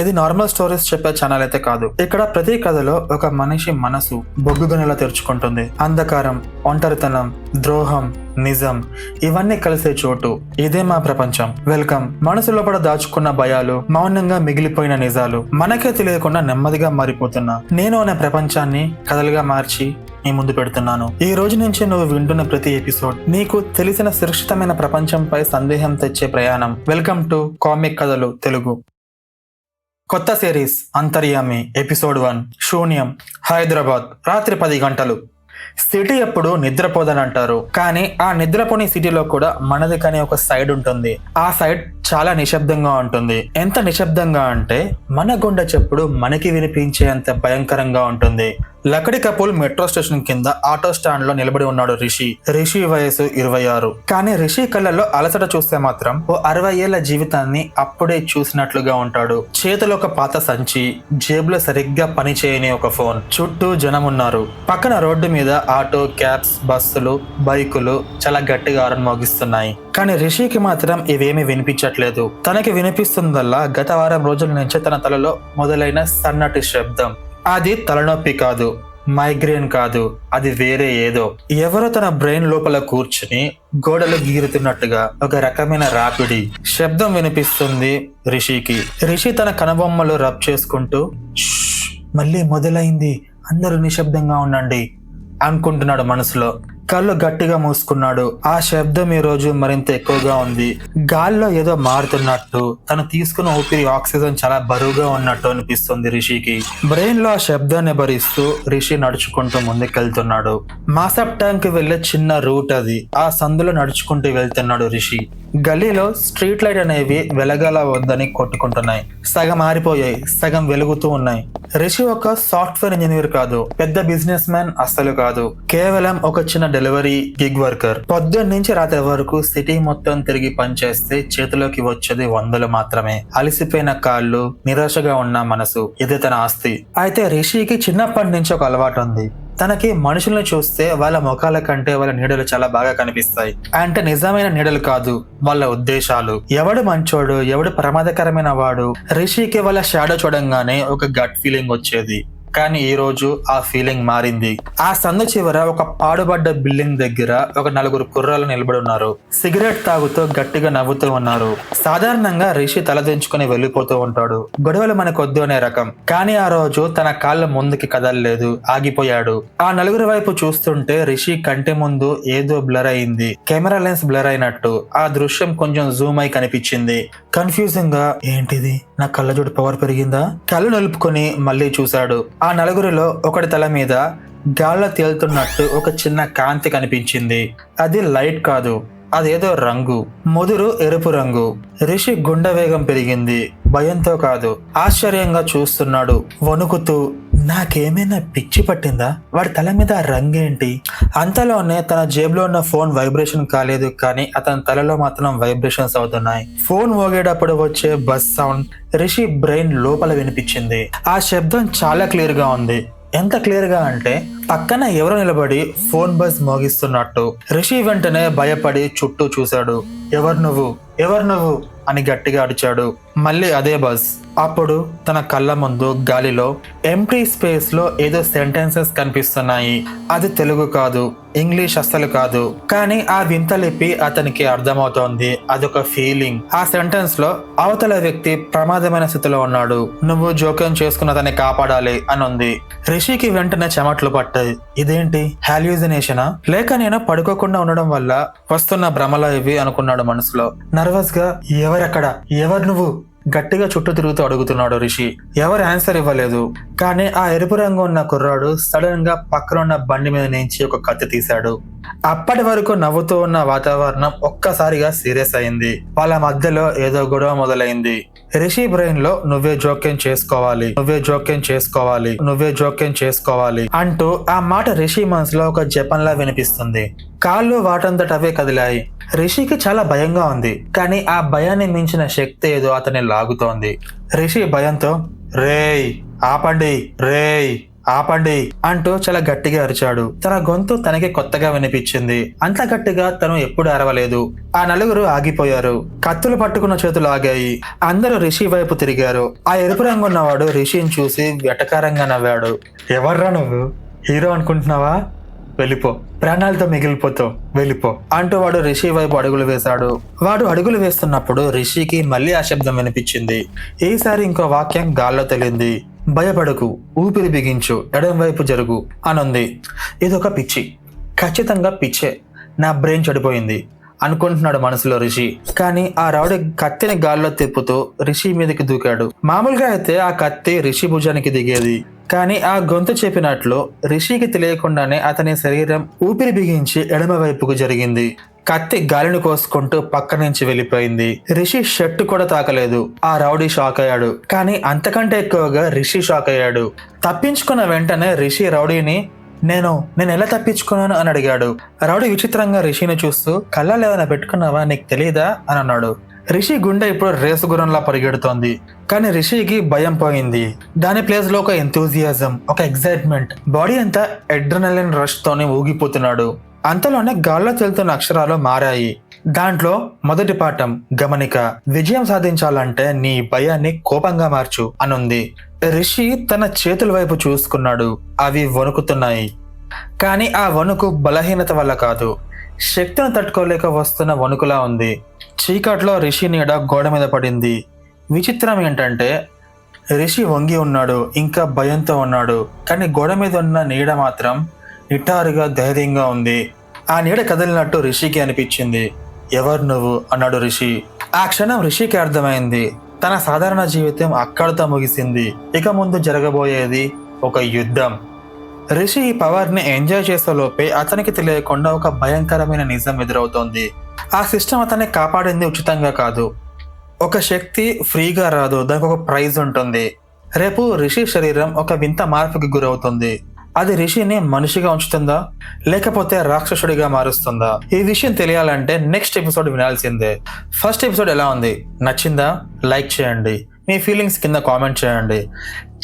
ఇది normal stories చెప్పే channel అయితే కాదు. ఇక్కడ ప్రతి కథలో ఒక మనిషి మనసు బొగ్గుగొనెలా తెరుచుకుంటుంది. అంధకారం, ఒంటరితనం, ద్రోహం, నిజం ఇవన్నీ కలిసే చోటు. ఇదే మా ప్రపంచం. వెల్కమ్. మనసు లోపల దాచుకున్న భయాలు, మౌనంగా మిగిలిపోయిన నిజాలు, మనకే తెలియకుండా నెమ్మదిగా మారిపోతున్న నేను అనే ప్రపంచాన్ని కథలుగా మార్చి నీ ముందు పెడుతున్నాను. ఈ రోజు నుంచి నువ్వు వింటున్న ప్రతి ఎపిసోడ్ నీకు తెలిసిన సురక్షితమైన ప్రపంచంపై సందేహం తెచ్చే ప్రయాణం. వెల్కమ్ టు కామిక్ కథలు తెలుగు. కొత్త సిరీస్ అంతర్యామి ఎపిసోడ్ 1. శూన్యం. హైదరాబాద్. రాత్రి 10 గంటలు. సిటీ ఎప్పుడు నిద్రపోదని అంటారు, కానీ ఆ నిద్రపోని సిటీలో కూడా మనది కానీ ఒక సైడ్ ఉంటుంది. ఆ సైడ్ చాలా నిశ్శబ్దంగా ఉంటుంది. ఎంత నిశ్శబ్దంగా అంటే మన గుండె చెప్పుడు మనకి వినిపించేంత భయంకరంగా ఉంటుంది. లకడి కపూల్ మెట్రో స్టేషన్ కింద ఆటో స్టాండ్ లో నిలబడి ఉన్నాడు రిషి. రిషి వయసు 26. కానీ రిషి కళ్ళల్లో అలసట చూస్తే మాత్రం ఓ 60 ఏళ్ల జీవితాన్ని అప్పుడే చూసినట్లుగా ఉంటాడు. చేతిలో ఒక పాత సంచి, జేబులో సరిగ్గా పని చేయని ఒక ఫోన్. చుట్టూ జనం ఉన్నారు. పక్కన రోడ్డు మీద ఆటో, క్యాబ్స్, బస్సులు, బైకులు చాలా గట్టిగా హారన్ మోగిస్తున్నాయి. కానీ రిషికి మాత్రం ఇవేమీ వినిపించట్లేదు. తనకి వినిపిస్తుందల్లా గత వారం రోజుల నుంచి తన తలలో మొదలైన సన్నటి శబ్దం. అది తలనొప్పి కాదు, మైగ్రేన్ కాదు, అది వేరే ఏదో. ఎవరో తన బ్రెయిన్ లోపల కూర్చుని గోడలు గీరుతున్నట్టుగా ఒక రకమైన రాపిడి శబ్దం వినిపిస్తుంది రిషికి. రిషి తన కనుబొమ్మలు రబ్ చేసుకుంటూ మళ్ళీ మొదలైంది, అందరూ నిశ్శబ్దంగా ఉండండి అనుకుంటున్నాడు మనసులో. కళ్ళు గట్టిగా మూసుకున్నాడు. ఆ శబ్దం ఈ రోజు మరింత ఎక్కువగా ఉంది. గాల్లో ఏదో మారుతున్నట్టు, తను తీసుకున్న ఊపిరి ఆక్సిజన్ చాలా బరువుగా ఉన్నట్టు అనిపిస్తుంది రిషికి. బ్రెయిన్ లో ఆ శబ్దాన్ని భరిస్తూ రిషి నడుచుకుంటూ ముందుకెళ్తున్నాడు. మాసప్ ట్యాంక్ వెళ్లే చిన్న రూట్ అది. ఆ సందులో నడుచుకుంటూ వెళ్తున్నాడు రిషి. గల్లీలో స్ట్రీట్ లైట్ అనేవి వెలగాల వద్దని కొట్టుకుంటున్నాయి. సగం ఆరిపోయాయి, సగం వెలుగుతూ ఉన్నాయి. రిషి ఒక సాఫ్ట్వేర్ ఇంజనీర్ కాదు, పెద్ద బిజినెస్ మ్యాన్ అస్సలు కాదు. కేవలం ఒక చిన్న డెలివరీ గిగ్ వర్కర్. పొద్దున్న నుంచి రాత్రి వరకు సిటీ మొత్తం తిరిగి పనిచేస్తే చేతిలోకి వచ్చేది 100 మాత్రమే. అలసిపోయిన కాళ్ళు, నిరాశగా ఉన్న మనసు, ఇదే తన ఆస్తి. అయితే రిషికి చిన్నప్పటి నుంచి ఒక అలవాటు ఉంది. తనకి మనుషుల్ని చూస్తే వాళ్ళ ముఖాల కంటే వాళ్ళ నీడలు చాలా బాగా కనిపిస్తాయి. అంటే నిజమైన నీడలు కాదు, వాళ్ళ ఉద్దేశాలు. ఎవడు మంచోడు, ఎవడు ప్రమాదకరమైన వాడు. రిషికి వాళ్ళ షాడో చూడంగానే ఒక గట్ ఫీలింగ్ వచ్చేది. కానీ ఈ రోజు ఆ ఫీలింగ్ మారింది. ఆ సందు చివర ఒక పాడుబడ్డ బిల్డింగ్ దగ్గర ఒక 4 కుర్రాలు నిలబడి ఉన్నారు. సిగరెట్ తాగుతూ గట్టిగా నవ్వుతూ ఉన్నారు. సాధారణంగా రిషి తలదించుకుని వెళ్ళిపోతూ ఉంటాడు. గొడవలు మనకొద్దు అనే రకం. కానీ ఆ రోజు తన కాళ్ళ ముందుకి కదలలేదు, ఆగిపోయాడు. ఆ 4 వైపు చూస్తుంటే రిషి కంటి ముందు ఏదో బ్లర్ అయింది. కెమెరా లెన్స్ బ్లర్ అయినట్టు. ఆ దృశ్యం కొంచెం జూమ్ అయి కనిపించింది. కన్ఫ్యూజింగ్ గా, ఏంటిది, నా కళ్ళజోడు పవర్ పెరిగిందా? కళ్ళు నలుపుకొని మళ్ళీ చూశాడు. ఆ 4లో ఒకటి తల మీద గాల్లో తేలుతున్నట్టు ఒక చిన్న కాంతి కనిపించింది. అది లైట్ కాదు, అదేదో రంగు. ముదురు ఎరుపు రంగు. రిషి గుండె వేగం పెరిగింది. భయంతో కాదు, ఆశ్చర్యంగా చూస్తున్నాడు, వణుకుతూ. నాకేమైనా పిచ్చి పట్టిందా? వాడి తల మీద ఆ రంగేంటి? అంతలోనే తన జేబులో ఉన్న ఫోన్ వైబ్రేషన్ కాలేదు, కానీ అతని తలలో మాత్రం వైబ్రేషన్స్ అవుతున్నాయి. ఫోన్ మోగేటప్పుడు వచ్చే బస్ సౌండ్ రిషి బ్రెయిన్ లోపల వినిపించింది. ఆ శబ్దం చాలా క్లియర్ గా ఉంది. ఎంత క్లియర్ గా అంటే పక్కన ఎవరో నిలబడి ఫోన్ బస్ మోగిస్తున్నట్టు. రిషి వెంటనే భయపడి చుట్టూ చూశాడు. ఎవరు నువ్వు అని గట్టిగా అడిచాడు. మళ్ళీ అదే బస్. అప్పుడు తన కళ్ళ ముందు గాలిలో ఎంప్టీ స్పేస్ లో ఏదో సెంటెన్సెస్ కనిపిస్తున్నాయి. అది తెలుగు కాదు, ఇంగ్లీష్ అస్సలు కాదు. కానీ ఆ వింత లిపి అతనికి అర్థమవుతోంది. అదొక ఫీలింగ్. ఆ సెంటెన్స్ లో అవతల వ్యక్తి ప్రమాదమైన స్థితిలో ఉన్నాడు, నువ్వు జోక్యం చేసుకున్న అతన్ని కాపాడాలి అని ఉంది. రిషికి వెంటనే చెమట్లు పట్టాయి. ఇదేంటి, హాల్యూజినేషనా, లేక నేను పడుకోకుండా ఉండడం వల్ల వస్తున్న భ్రమలా ఇవి అనుకున్నాడు మనసులో. నర్వస్ గా, ఎవరు నువ్వు గట్టిగా చుట్టూ తిరుగుతూ అడుగుతున్నాడు రిషి. ఎవరు ఆన్సర్ ఇవ్వలేదు. కానీ ఆ ఎరుపు రంగు ఉన్న కుర్రాడు సడన్ గా పక్కన ఉన్న బండి మీద నుంచి ఒక కత్తి తీశాడు. అప్పటి వరకు నవ్వుతూ ఉన్న వాతావరణం ఒక్కసారిగా సీరియస్ అయింది. వాళ్ళ మధ్యలో ఏదో గొడవ మొదలైంది. రిషి బ్రెయిన్ లో నువ్వే జోక్యం చేసుకోవాలి అంటూ ఆ మాట రిషి మనసులో ఒక జపంలా వినిపిస్తుంది. కాళ్ళు వాటంతటవే కదిలాయి. రిషికి చాలా భయంగా ఉంది, కానీ ఆ భయాన్ని మించిన శక్తి ఏదో అతన్ని లాగుతోంది. రిషి భయంతో, రేయ్ ఆపండి రేయ్ ఆపండి అంటూ చాలా గట్టిగా అరిచాడు. తన గొంతు తనకి కొత్తగా వినిపించింది. అంత గట్టిగా తను ఎప్పుడు అరవలేదు. ఆ నలుగురు ఆగిపోయారు. కత్తులు పట్టుకున్న చేతులు ఆగాయి. అందరూ రిషి వైపు తిరిగారు. ఆ ఎరుపు రంగు ఉన్నవాడు రిషిని చూసి వెటకారంగా నవ్వాడు. ఎవర్రా నువ్వు? హీరో అనుకుంటున్నావా? వెళ్ళిపో, ప్రాణాలతో మిగిలిపోతావు, వెళ్ళిపో అంటూ వాడు రిషి వైపు అడుగులు వేశాడు. వాడు అడుగులు వేస్తున్నప్పుడు రిషికి మళ్ళీ ఆ శబ్దం వినిపించింది. ఈసారి ఇంకో వాక్యం గాల్లో తెలియంది. భయపడకు, ఊపిరి బిగించు, ఎడం వైపు జరుగు అనుంది. ఇదొక పిచ్చి, ఖచ్చితంగా పిచ్చే. నా బ్రెయిన్ చెడిపోయింది అనుకుంటున్నాడు మనసులో రిషి. కానీ ఆ రౌడీ కత్తిని గాల్లో తిప్పుతూ రిషి మీదకి దూకాడు. మామూలుగా అయితే ఆ కత్తి రిషి భుజానికి దిగేది. కానీ ఆ గొంతు చెప్పినట్లు రిషికి తెలియకుండానే అతని శరీరం ఊపిరి బిగించి ఎడమ వైపుకు జరిగింది. కత్తి గాలిని కోసుకుంటూ పక్క నుంచి వెళ్ళిపోయింది. రిషి షర్ట్ కూడా తాకలేదు. ఆ రౌడీ షాక్ అయ్యాడు. కానీ అంతకంటే ఎక్కువగా రిషి షాక్ అయ్యాడు. తప్పించుకున్న వెంటనే రిషి రౌడీని నేను ఎలా తప్పించుకున్నాను అని అడిగాడు. రౌడీ విచిత్రంగా రిషిని చూస్తూ కళ్ళలో ఏమైనా పెట్టుకున్నావా, నీకు తెలియదా అని అన్నాడు. రిషి గుండె ఇప్పుడు రేసు గుర్రంలా పరిగెడుతోంది. కానీ రిషికి భయం పోయింది. దాని ప్లేస్ లో ఒక ఎంతూజియాజం, ఒక ఎక్సైట్మెంట్, బాడీ అంతా అడ్రినలిన్ రష్ తోనే ఊగిపోతున్నాడు. అంతలోనే గాల్లో తేలుతున్న అక్షరాలు మారాయి. దాంట్లో మొదటి పాఠం గమనిక. విజయం సాధించాలంటే నీ భయాన్ని కోపంగా మార్చు అనుంది. రిషి తన చేతుల వైపు చూసుకున్నాడు. అవి వణుకుతున్నాయి. కానీ ఆ వణుకు బలహీనత వల్ల కాదు, శక్తిని తట్టుకోలేక వస్తున్న వణుకులా ఉంది. చీకట్లో రిషి నీడ గోడ మీద పడింది. విచిత్రం ఏంటంటే రిషి వంగి ఉన్నాడు, ఇంకా భయంతో ఉన్నాడు. కానీ గోడ మీద ఉన్న నీడ మాత్రం నిటారుగా ధైర్యంగా ఉంది. ఆ నీడ కదిలినట్టు రిషికి అనిపించింది. ఎవరు నువ్వు అన్నాడు రిషి. ఆ క్షణం రిషికి అర్థమైంది, తన సాధారణ జీవితం అక్కడితో ముగిసింది. ఇక ముందు జరగబోయేది ఒక యుద్ధం. రిషి ఈ పవర్ ని ఎంజాయ్ చేసే లోపే అతనికి తెలియకుండా ఒక భయంకరమైన నిజం ఎదురవుతోంది. ఆ సిస్టమ్ అతన్ని కాపాడింది ఉచితంగా కాదు. ఒక శక్తి ఫ్రీగా రాదు, దానికి ఒక ప్రైజ్ ఉంటుంది. రేపు రిషి శరీరం ఒక వింత మార్పుకి గురవుతుంది. అది రిషిని మనిషిగా ఉంచుతుందా, లేకపోతే రాక్షసుడిగా మారుస్తుందా? ఈ విషయం తెలియాలంటే నెక్స్ట్ ఎపిసోడ్ వినాల్సిందే. ఫస్ట్ ఎపిసోడ్ ఎలా ఉంది, నచ్చిందా? లైక్ చేయండి. మీ ఫీలింగ్స్ కింద కామెంట్ చేయండి.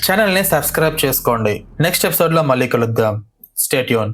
ఛానల్ని సబ్స్క్రైబ్ చేసుకోండి. నెక్స్ట్ ఎపిసోడ్లో మళ్ళీ కలుద్దాం. Stay tune.